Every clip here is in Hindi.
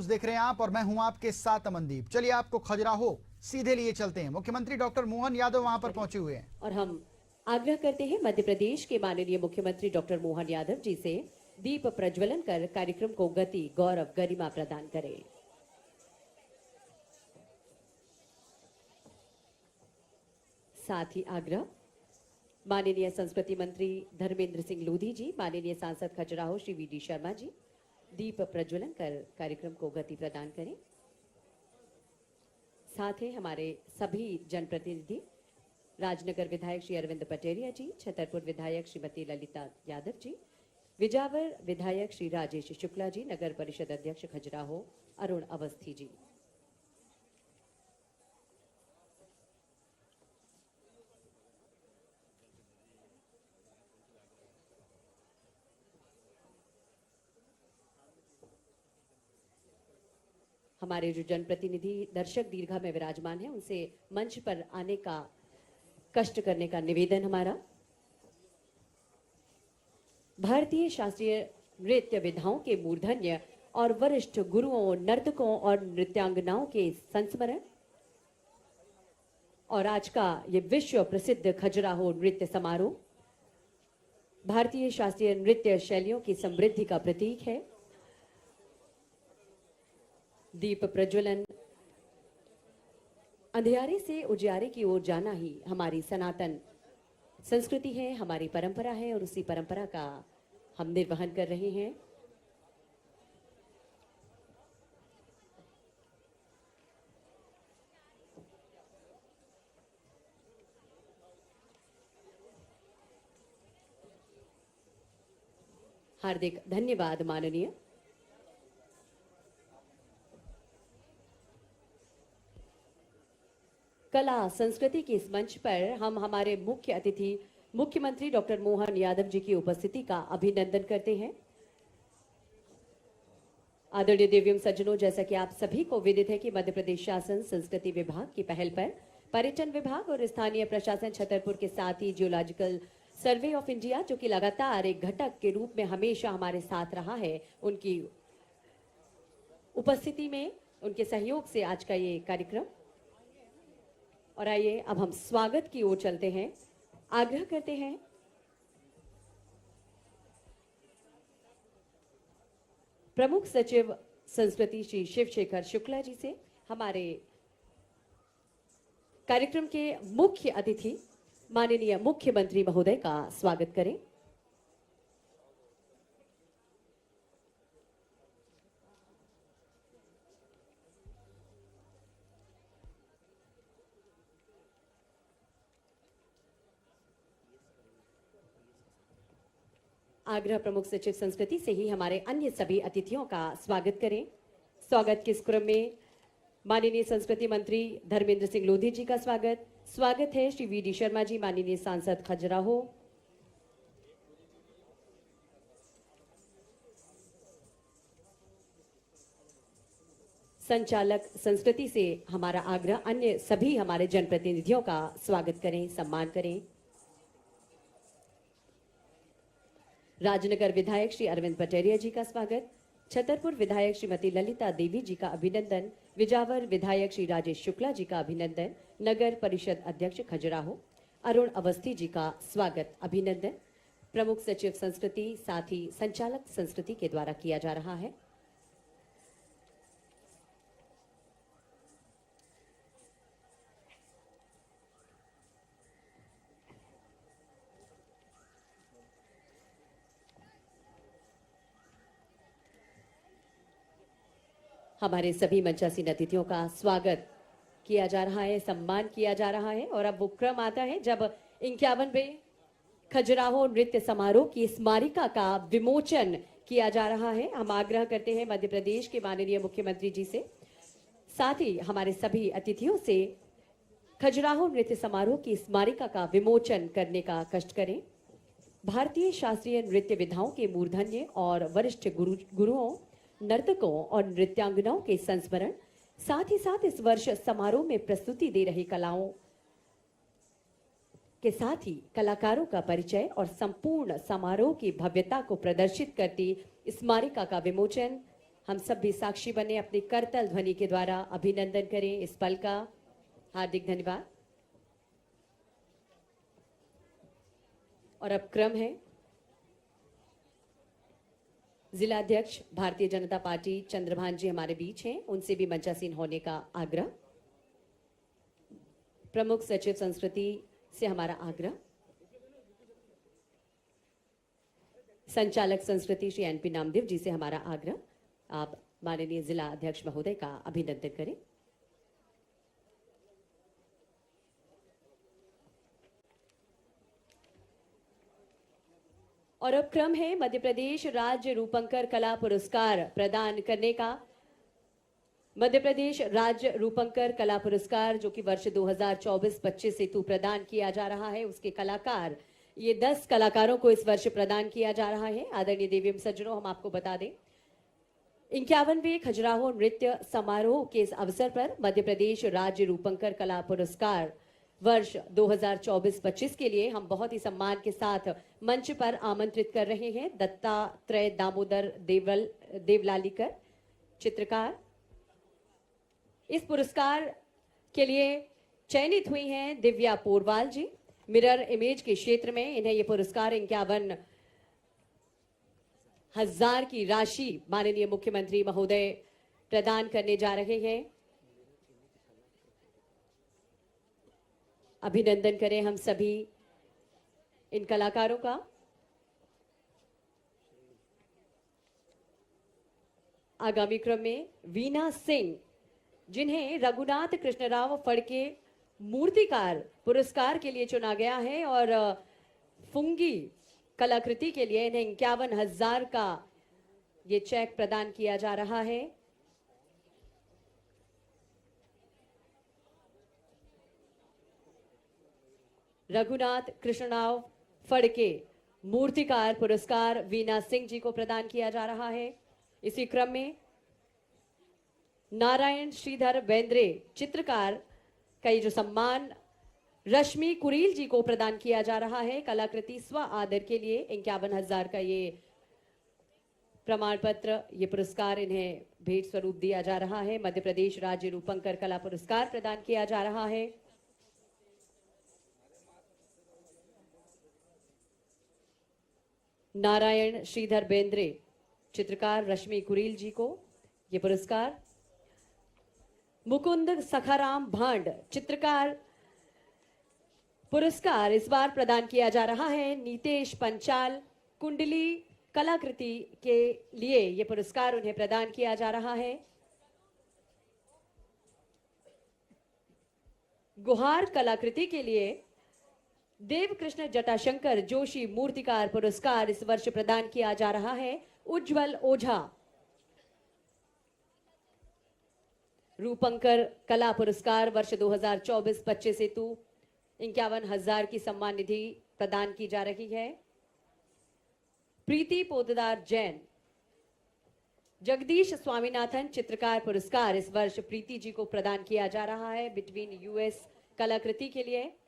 न्यूज देख रहे हैं आप और मैं हूं आपके साथ अमनदीप। चलिए आपको खजुराहो सीधे लिए चलते हैं। मुख्यमंत्री डॉक्टर मोहन यादव वहां पर पहुंचे हुए हैं और हम आग्रह करते हैं मध्य प्रदेश के माननीय मुख्यमंत्री डॉक्टर मोहन यादव जी से दीप प्रज्वलन कर कार्यक्रम को गति, गौरव, गरिमा प्रदान करें। साथ ही आग्रह माननीय संस्कृति मंत्री धर्मेंद्र सिंह लोधी जी, माननीय सांसद खजुराहो श्री वी डी शर्मा जी दीप प्रज्वलन कर कार्यक्रम को गति प्रदान करें। साथ ही हमारे सभी जनप्रतिनिधि, राजनगर विधायक श्री अरविंद पटेरिया जी, छतरपुर विधायक श्रीमती ललिता यादव जी, विजावर विधायक श्री राजेश शुक्ला जी, नगर परिषद अध्यक्ष खजुराहो अरुण अवस्थी जी। हमारे जो जनप्रतिनिधि दर्शक दीर्घा में विराजमान हैं, उनसे मंच पर आने का कष्ट करने का निवेदन हमारा। भारतीय शास्त्रीय नृत्य विधाओं के मूर्धन्य और वरिष्ठ गुरुओं, नर्तकों और नृत्यांगनाओं के संस्मरण और आज का ये विश्व प्रसिद्ध खजुराहो नृत्य समारोह भारतीय शास्त्रीय नृत्य शैलियों की समृद्धि का प्रतीक है। दीप प्रज्वलन अंधियारे से उजियारे की ओर जाना ही हमारी सनातन संस्कृति है, हमारी परंपरा है और उसी परंपरा का हम निर्वहन कर रहे हैं। हार्दिक धन्यवाद माननीय। कला संस्कृति के इस मंच पर हम हमारे मुख्य अतिथि मुख्यमंत्री डॉक्टर मोहन यादव जी की उपस्थिति का अभिनंदन करते हैं। आदरणीय देवियम सज्जनों, जैसा कि आप सभी को विदित है कि मध्य प्रदेश शासन संस्कृति विभाग की पहल पर पर्यटन विभाग और स्थानीय प्रशासन छतरपुर के साथ ही जियोलॉजिकल सर्वे ऑफ इंडिया, जो कि लगातार एक घटक के रूप में हमेशा हमारे साथ रहा है, उनकी उपस्थिति में, उनके सहयोग से आज का ये कार्यक्रम। और आइए अब हम स्वागत की ओर चलते हैं। आग्रह करते हैं प्रमुख सचिव संस्कृति श्री शिवशेखर शुक्ला जी से हमारे कार्यक्रम के मुख्य अतिथि माननीय मुख्यमंत्री महोदय का स्वागत करें। आग्रह प्रमुख सचिव संस्कृति से ही हमारे अन्य सभी अतिथियों का स्वागत करें। स्वागत के इस क्रम में माननीय संस्कृति मंत्री धर्मेंद्र सिंह लोधी जी का स्वागत है श्री वी डी शर्मा जी, माननीय सांसद खजुराहो, संचालक संस्कृति से हमारा आग्रह अन्य सभी हमारे जनप्रतिनिधियों का स्वागत करें, सम्मान करें। राजनगर विधायक श्री अरविंद पटेरिया जी का स्वागत, छतरपुर विधायक श्रीमती ललिता देवी जी का अभिनंदन, विजावर विधायक श्री राजेश शुक्ला जी का अभिनंदन, नगर परिषद अध्यक्ष खजुराहो अरुण अवस्थी जी का स्वागत, अभिनंदन प्रमुख सचिव संस्कृति साथ ही संचालक संस्कृति के द्वारा किया जा रहा है। हमारे सभी मंचासीन अतिथियों का स्वागत किया जा रहा है, सम्मान किया जा रहा है। और अब वो क्रम आता है जब 51वें खजुराहो नृत्य समारोह की स्मारिका का विमोचन किया जा रहा है। हम आग्रह करते हैं मध्य प्रदेश के माननीय मुख्यमंत्री जी से, साथ ही हमारे सभी अतिथियों से खजुराहो नृत्य समारोह की स्मारिका का विमोचन करने का कष्ट करें। भारतीय शास्त्रीय नृत्य विधाओं के मूर्धन्य और वरिष्ठ गुरुओं, नर्तकों और नृत्यांगनाओं के संस्मरण, साथ ही साथ इस वर्ष समारोह में प्रस्तुति दे रही कलाओं के साथ ही कलाकारों का परिचय और संपूर्ण समारोह की भव्यता को प्रदर्शित करती स्मारिका का विमोचन हम सब भी साक्षी बने, अपनी करतल ध्वनि के द्वारा अभिनंदन करें इस पल का। हार्दिक धन्यवाद। और अब क्रम है जिला अध्यक्ष भारतीय जनता पार्टी चंद्रभान जी हमारे बीच हैं, उनसे भी मंचासीन होने का आग्रह। प्रमुख सचिव संस्कृति से हमारा आग्रह। संचालक संस्कृति श्री एनपी नामदेव जी से हमारा आग्रह, आप माननीय जिला अध्यक्ष महोदय का अभिनंदन करें। और अब क्रम है मध्य प्रदेश राज्य रूपंकर कला पुरस्कार प्रदान करने का। मध्य प्रदेश राज्य रूपंकर कला पुरस्कार जो कि वर्ष 2024-25 हेतु प्रदान किया जा रहा है, उसके कलाकार, ये 10 कलाकारों को इस वर्ष प्रदान किया जा रहा है। आदरणीय देवी सज्जनों, हम आपको बता दें 51वें खजुराहो नृत्य समारोह के इस अवसर पर मध्य प्रदेश राज्य रूपंकर कला पुरस्कार वर्ष 2024-25 के लिए हम बहुत ही सम्मान के साथ मंच पर आमंत्रित कर रहे हैं दत्तात्रेय दामोदर देवलालीकर चित्रकार। इस पुरस्कार के लिए चयनित हुई हैं दिव्या पोरवाल जी। मिरर इमेज के क्षेत्र में इन्हें यह पुरस्कार 51,000 की राशि माननीय मुख्यमंत्री महोदय प्रदान करने जा रहे हैं। अभिनंदन करें हम सभी इन कलाकारों का। आगामी क्रम में वीना सिंह, जिन्हें रघुनाथ कृष्णराव फड़के मूर्तिकार पुरस्कार के लिए चुना गया है, और फुंगी कलाकृति के लिए इन्हें 51,000 का ये चेक प्रदान किया जा रहा है। रघुनाथ कृष्णराव फड़के मूर्तिकार पुरस्कार वीना सिंह जी को प्रदान किया जा रहा है। इसी क्रम में नारायण श्रीधर बेंद्रे चित्रकार का ये जो सम्मान रश्मि कुरील जी को प्रदान किया जा रहा है कलाकृति स्व आदर के लिए 51,000 का ये प्रमाण पत्र, ये पुरस्कार इन्हें भेंट स्वरूप दिया जा रहा है। मध्य प्रदेश राज्य रूपंकर कला पुरस्कार प्रदान किया जा रहा है। नारायण श्रीधर बेंद्रे चित्रकार रश्मि कुरील जी को ये पुरस्कार। मुकुंद सखाराम भांड चित्रकार पुरस्कार इस बार प्रदान किया जा रहा है। नीतेश पंचाल कुंडली कलाकृति के लिए यह पुरस्कार उन्हें प्रदान किया जा रहा है। गुहार कलाकृति के लिए देवकृष्ण जटाशंकर जोशी मूर्तिकार पुरस्कार इस वर्ष प्रदान किया जा रहा है। उज्जवल ओझा रूपंकर कला पुरस्कार वर्ष 2024-25 हेतु 51,000 की सम्मान निधि प्रदान की जा रही है। प्रीति पोददार जैन जगदीश स्वामीनाथन चित्रकार पुरस्कार इस वर्ष प्रीति जी को प्रदान किया जा रहा है बिटवीन यूएस कलाकृति के लिए।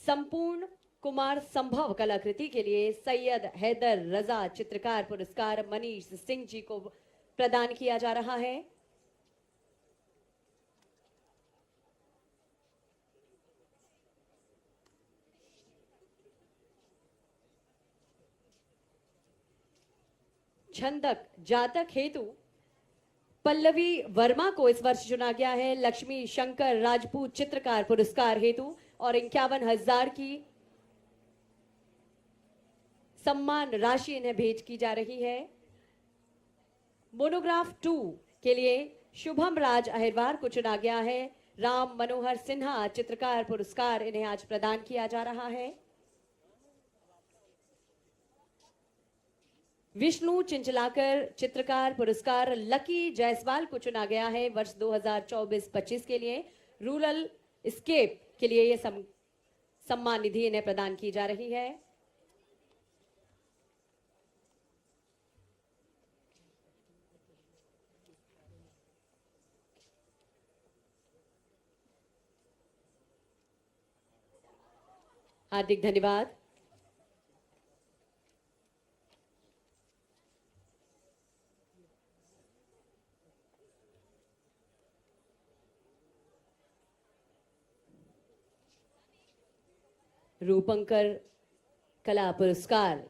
संपूर्ण कुमार संभव कलाकृति के लिए सैयद हैदर रजा चित्रकार पुरस्कार मनीष सिंह जी को प्रदान किया जा रहा है। छंदक जातक हेतु पल्लवी वर्मा को इस वर्ष चुना गया है लक्ष्मी शंकर राजपूत चित्रकार पुरस्कार हेतु, और 51,000 की सम्मान राशि इन्हें भेंट की जा रही है। मोनोग्राफ 2 के लिए शुभम राज अहिरवार को चुना गया है। राम मनोहर सिन्हा चित्रकार पुरस्कार इन्हें आज प्रदान किया जा रहा है। विष्णु चिंचलाकर चित्रकार पुरस्कार लकी जायसवाल को चुना गया है वर्ष 2024-25 के लिए। रूरल स्केप के लिए यह सम्मान निधि इन्हें प्रदान की जा रही है। हार्दिक धन्यवाद। रूपंकर कला पुरस्कार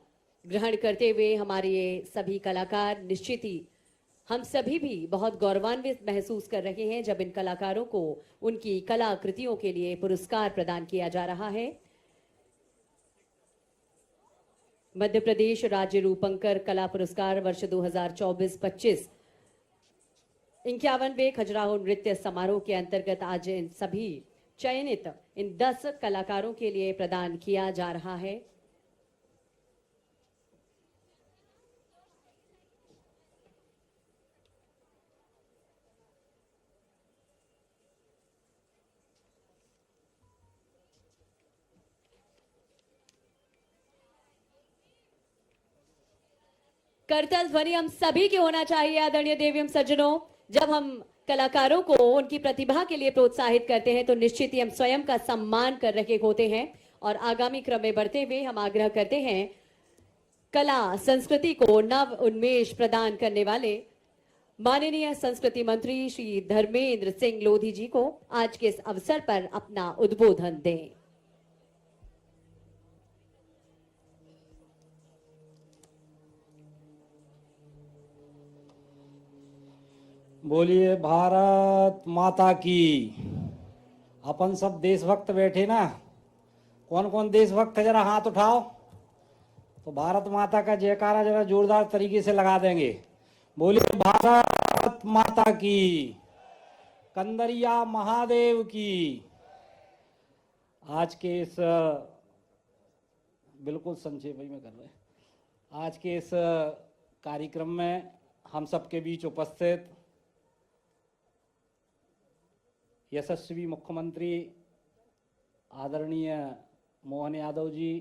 ग्रहण करते हुए हमारे ये सभी कलाकार निश्चित ही हम सभी भी बहुत गौरवान्वित महसूस कर रहे हैं जब इन कलाकारों को उनकी कला कृतियों के लिए पुरस्कार प्रदान किया जा रहा है। मध्य प्रदेश राज्य रूपंकर कला पुरस्कार वर्ष 2024-25 51वें खजुराहो नृत्य समारोह के अंतर्गत आज इन सभी चयनित इन 10 कलाकारों के लिए प्रदान किया जा रहा है। करतल ध्वनि हम सभी के होना चाहिए आदरणीय देवियम सज्जनों। जब हम कलाकारों को उनकी प्रतिभा के लिए प्रोत्साहित करते हैं तो निश्चित ही हम स्वयं का सम्मान कर रहे होते हैं। और आगामी क्रम में बढ़ते हुए हम आग्रह करते हैं कला संस्कृति को नव उन्मेष प्रदान करने वाले माननीय संस्कृति मंत्री श्री धर्मेंद्र सिंह लोधी जी को आज के इस अवसर पर अपना उद्बोधन दें। बोलिए भारत माता की। अपन सब देशभक्त बैठे ना, कौन कौन देशभक्त है जरा हाथ उठाओ तो भारत माता का जयकारा जरा जोरदार तरीके से लगा देंगे। बोलिए भारत माता की, कंदरिया महादेव की। आज के इस बिल्कुल संक्षेप में कर रहे हैं। आज के इस कार्यक्रम में हम सबके बीच उपस्थित यशस्वी मुख्यमंत्री आदरणीय मोहन यादव जी,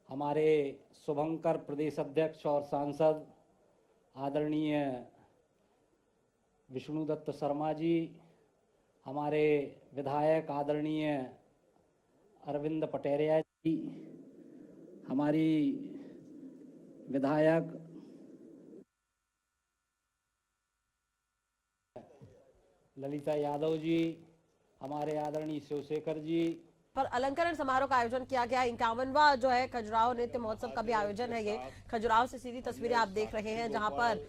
हमारे शुभंकर प्रदेश अध्यक्ष और सांसद आदरणीय विष्णुदत्त शर्मा जी, हमारे विधायक आदरणीय अरविंद पटेरिया जी, हमारी विधायक ललिता यादव जी, हमारे आदरणीय शिवशेखर जी। पर अलंकरण समारोह का आयोजन किया गया। 51वां जो है खजुराहो नृत्य महोत्सव का भी आयोजन है। ये खजुराहो से सीधी तस्वीरें आप देख रहे हैं जहां पर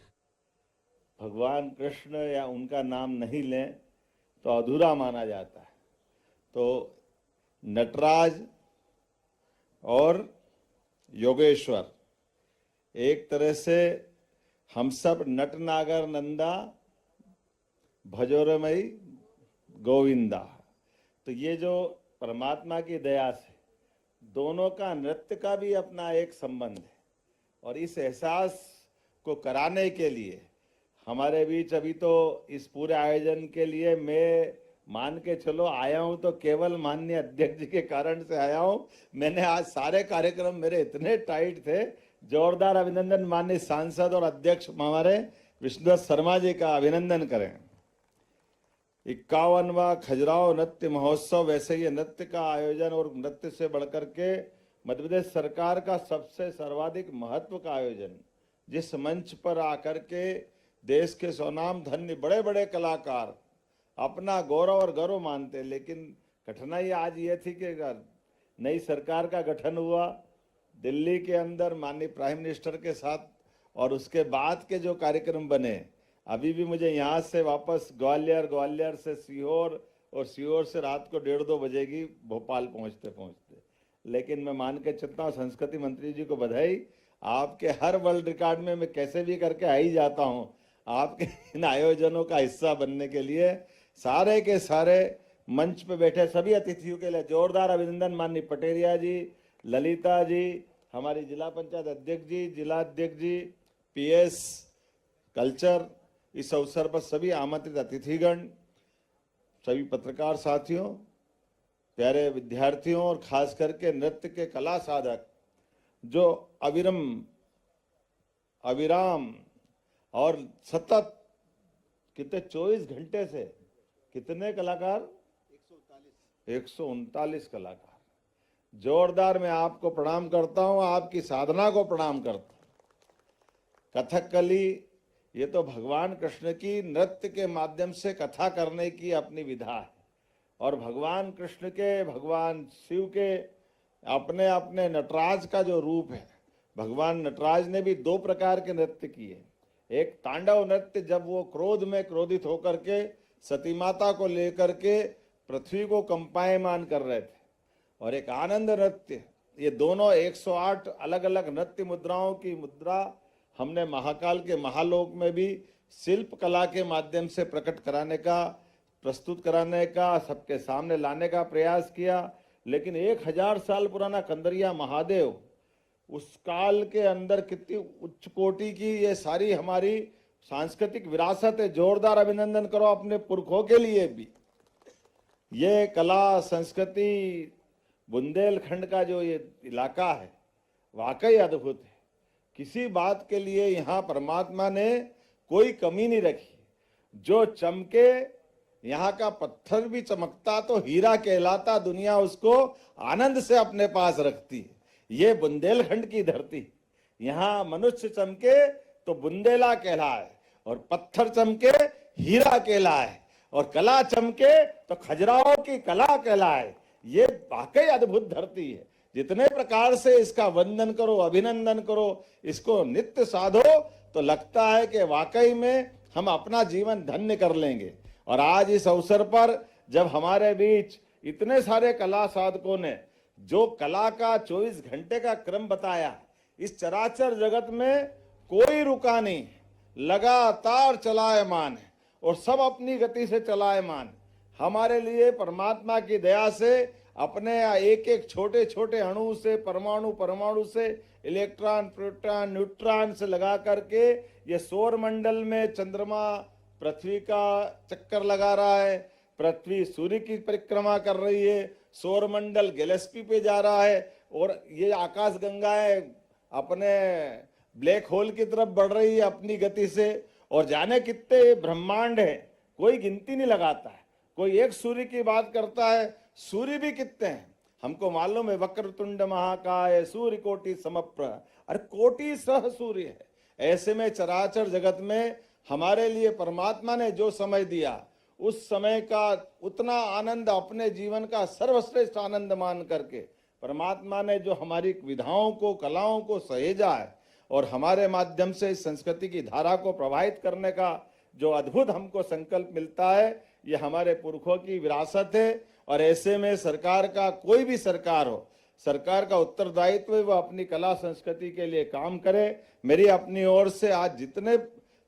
भगवान कृष्ण या उनका नाम नहीं लें तो अधूरा माना जाता है। तो नटराज और योगेश्वर एक तरह से हम सब नटनागर नंदा भजोरमयी गोविंदा। तो ये जो परमात्मा की दया से दोनों का नृत्य का भी अपना एक संबंध है और इस एहसास को कराने के लिए हमारे बीच अभी तो इस पूरे आयोजन के लिए मैं मान के चलो आया हूं तो केवल माननीय अध्यक्ष जी के कारण से आया हूं। मैंने आज सारे कार्यक्रम मेरे इतने टाइट थे। जोरदार अभिनंदन माननीय सांसद और अध्यक्ष हमारे विष्णुदत्त शर्मा जी का अभिनंदन करें। 51वां खजुराहो नृत्य महोत्सव वैसे ये नृत्य का आयोजन और नृत्य से बढ़कर के मध्य प्रदेश सरकार का सबसे सर्वाधिक महत्व का आयोजन, जिस मंच पर आकर के देश के स्वनाम धन्य बड़े बड़े कलाकार अपना गौरव और गर्व मानते। लेकिन कठिनाई आज ये थी कि नई सरकार का गठन हुआ दिल्ली के अंदर माननीय प्राइम मिनिस्टर के साथ और उसके बाद के जो कार्यक्रम बने, अभी भी मुझे यहाँ से वापस ग्वालियर, ग्वालियर से सीहोर और सीहोर से रात को 1:30-2 बजेगी भोपाल पहुँचते पहुँचते। लेकिन मैं मान के चलता हूँ संस्कृति मंत्री जी को बधाई, आपके हर वर्ल्ड रिकॉर्ड में मैं कैसे भी करके आ ही जाता हूँ आपके इन आयोजनों का हिस्सा बनने के लिए। सारे के सारे मंच पे बैठे सभी अतिथियों के लिए जोरदार अभिनंदन। माननीय पटेरिया जी, ललिता जी, हमारी जिला पंचायत अध्यक्ष जी, जिला अध्यक्ष जी, पीएस कल्चर, इस अवसर पर सभी आमंत्रित अतिथिगण, सभी पत्रकार साथियों, प्यारे विद्यार्थियों और खास करके नृत्य के कला साधक जो अविराम और सतत कितने 24 घंटे से कितने कलाकार 139 कलाकार। जोरदार मैं आपको प्रणाम करता हूं, आपकी साधना को प्रणाम करता हूं। कथकली ये तो भगवान कृष्ण की नृत्य के माध्यम से कथा करने की अपनी विधा है और भगवान कृष्ण के, भगवान शिव के अपने अपने नटराज का जो रूप है, भगवान नटराज ने भी दो प्रकार के नृत्य किए। एक तांडव नृत्य, जब वो क्रोध में क्रोधित होकर के सती माता को लेकर के पृथ्वी को कंपायमान कर रहे थे, और एक आनंद नृत्य। ये दोनों 108 अलग अलग नृत्य मुद्राओं की मुद्रा हमने महाकाल के महालोक में भी शिल्प कला के माध्यम से प्रकट कराने का, प्रस्तुत कराने का, सबके सामने लाने का प्रयास किया। लेकिन 1000 साल पुराना कंदरिया महादेव, उस काल के अंदर कितनी उच्च कोटि की ये सारी हमारी सांस्कृतिक विरासत है। जोरदार अभिनंदन करो अपने पुरखों के लिए भी। ये कला संस्कृति बुंदेलखंड का जो ये इलाका है वाकई अद्भुत है। किसी बात के लिए यहाँ परमात्मा ने कोई कमी नहीं रखी। जो चमके, यहाँ का पत्थर भी चमकता तो हीरा कहलाता, दुनिया उसको आनंद से अपने पास रखती है। ये बुंदेलखंड की धरती, यहाँ मनुष्य चमके तो बुंदेला कहलाए, और पत्थर चमके हीरा कहलाए, और कला चमके तो खजुराहो की कला कहलाए। ये वाकई अद्भुत धरती है। जितने प्रकार से इसका वंदन करो, अभिनंदन करो, इसको नित्य साधो, तो लगता है कि वाकई में हम अपना जीवन धन्य कर लेंगे। और आज इस अवसर पर जब हमारे बीच इतने सारे कला साधकों ने जो कला का 24 घंटे का क्रम बताया, इस चराचर जगत में कोई रुका नहीं, लगातार चलायमान है, और सब अपनी गति से चलायमान। हमारे लिए परमात्मा की दया से अपने एक एक छोटे छोटे अणु से, परमाणु से, इलेक्ट्रॉन, प्रोटॉन, न्यूट्रॉन से लगा करके ये सौर मंडल में चंद्रमा पृथ्वी का चक्कर लगा रहा है, पृथ्वी सूर्य की परिक्रमा कर रही है, सौर मंडल गैलेक्सी पे जा रहा है, और ये आकाश गंगाएं अपने ब्लैक होल की तरफ बढ़ रही है अपनी गति से। और जाने कितने ब्रह्मांड है, कोई गिनती नहीं लगाता है। कोई एक सूर्य की बात करता है, सूर्य भी कितने हैं हमको मालूम है। वक्रतुंड महाकाय सूर्य कोटि समप्रभ, अरे कोटि सह सूर्य है। ऐसे में चराचर जगत में हमारे लिए परमात्मा ने जो समय दिया, उस समय का उतना आनंद अपने जीवन का सर्वश्रेष्ठ आनंद मान करके परमात्मा ने जो हमारी विधाओं को, कलाओं को सहेजा है, और हमारे माध्यम से इस संस्कृति की धारा को प्रभावित करने का जो अद्भुत हमको संकल्प मिलता है, ये हमारे पुरखों की विरासत है। और ऐसे में सरकार का, कोई भी सरकार हो, सरकार का उत्तरदायित्व है वो अपनी कला संस्कृति के लिए काम करे। मेरी अपनी ओर से आज जितने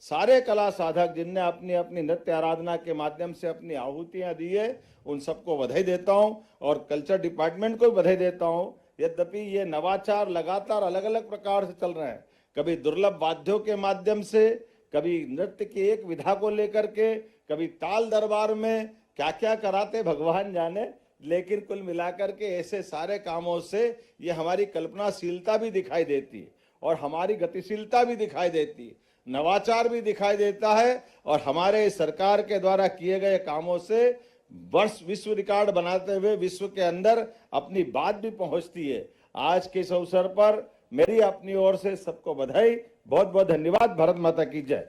सारे कला साधक जिनने अपनी अपनी नृत्य आराधना के माध्यम से अपनी आहुतियां दी है, उन सबको बधाई देता हूं, और कल्चर डिपार्टमेंट को भी बधाई देता हूं। यद्यपि ये नवाचार लगातार अलग अलग प्रकार से चल रहे हैं, कभी दुर्लभ वाद्यों के माध्यम से, कभी नृत्य की एक विधा को लेकर के, कभी ताल दरबार में क्या क्या कराते भगवान जाने। लेकिन कुल मिलाकर के ऐसे सारे कामों से ये हमारी कल्पनाशीलता भी दिखाई देती है, और हमारी गतिशीलता भी दिखाई देती है, नवाचार भी दिखाई देता है। और हमारे सरकार के द्वारा किए गए कामों से वर्ष विश्व रिकॉर्ड बनाते हुए विश्व के अंदर अपनी बात भी पहुंचती है। आज के इस अवसर पर मेरी अपनी ओर से सबको बधाई, बहुत बहुत धन्यवाद। भारत माता की जय।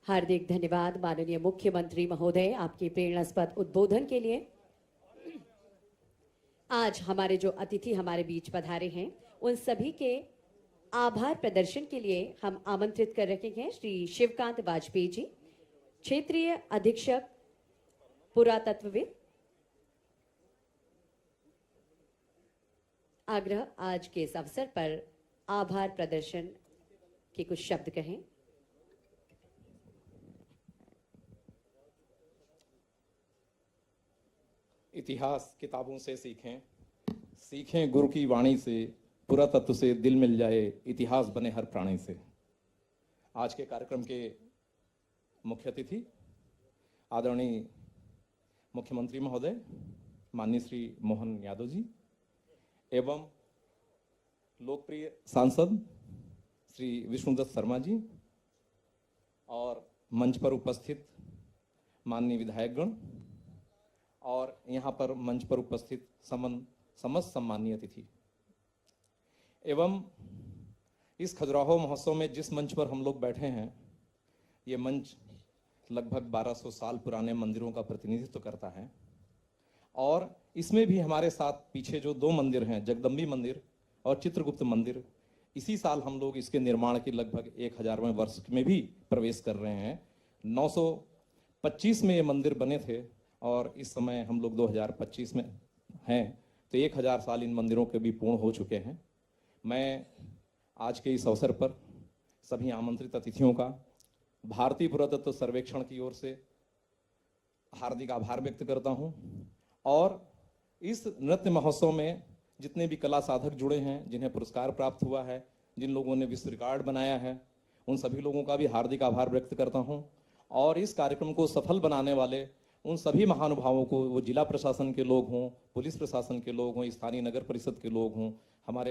हार्दिक धन्यवाद माननीय मुख्यमंत्री महोदय, आपके प्रेरणास्पद उद्बोधन के लिए। आज हमारे जो अतिथि हमारे बीच पधारे हैं, उन सभी के आभार प्रदर्शन के लिए हम आमंत्रित कर रहे हैं श्री शिवकांत वाजपेयी जी, क्षेत्रीय अधीक्षक पुरातत्वविद। आग्रह आज के इस अवसर पर आभार प्रदर्शन के कुछ शब्द कहें। इतिहास किताबों से सीखें, सीखें गुरु की वाणी से, पुरातत्व से दिल मिल जाए, इतिहास बने हर प्राणी से। आज के कार्यक्रम के मुख्य अतिथि आदरणीय मुख्यमंत्री महोदय माननीय श्री मोहन यादव जी, एवं लोकप्रिय सांसद श्री विष्णुदत्त शर्मा जी, और मंच पर उपस्थित माननीय विधायकगण, और यहाँ पर मंच पर उपस्थित समस्त सम्मानीय अतिथि, एवं इस खजुराहो महोत्सव में जिस मंच पर हम लोग बैठे हैं, ये मंच लगभग 1200 साल पुराने मंदिरों का प्रतिनिधित्व करता है। और इसमें भी हमारे साथ पीछे जो 2 मंदिर हैं, जगदम्बी मंदिर और चित्रगुप्त मंदिर, इसी साल हम लोग इसके निर्माण के लगभग 1000वें वर्ष में भी प्रवेश कर रहे हैं। 925 में ये मंदिर बने थे और इस समय हम लोग 2025 में हैं, तो 1000 साल इन मंदिरों के भी पूर्ण हो चुके हैं। मैं आज के इस अवसर पर सभी आमंत्रित अतिथियों का भारतीय पुरातत्व सर्वेक्षण की ओर से हार्दिक आभार व्यक्त करता हूं और इस नृत्य महोत्सव में जितने भी कला साधक जुड़े हैं, जिन्हें पुरस्कार प्राप्त हुआ है, जिन लोगों ने विश्व रिकॉर्ड बनाया है, उन सभी लोगों का भी हार्दिक आभार व्यक्त करता हूं और इस कार्यक्रम को सफल बनाने वाले उन सभी महानुभावों को, वो जिला प्रशासन के लोग हों, पुलिस प्रशासन के लोग हों, स्थानीय नगर परिषद के लोग हों, हमारे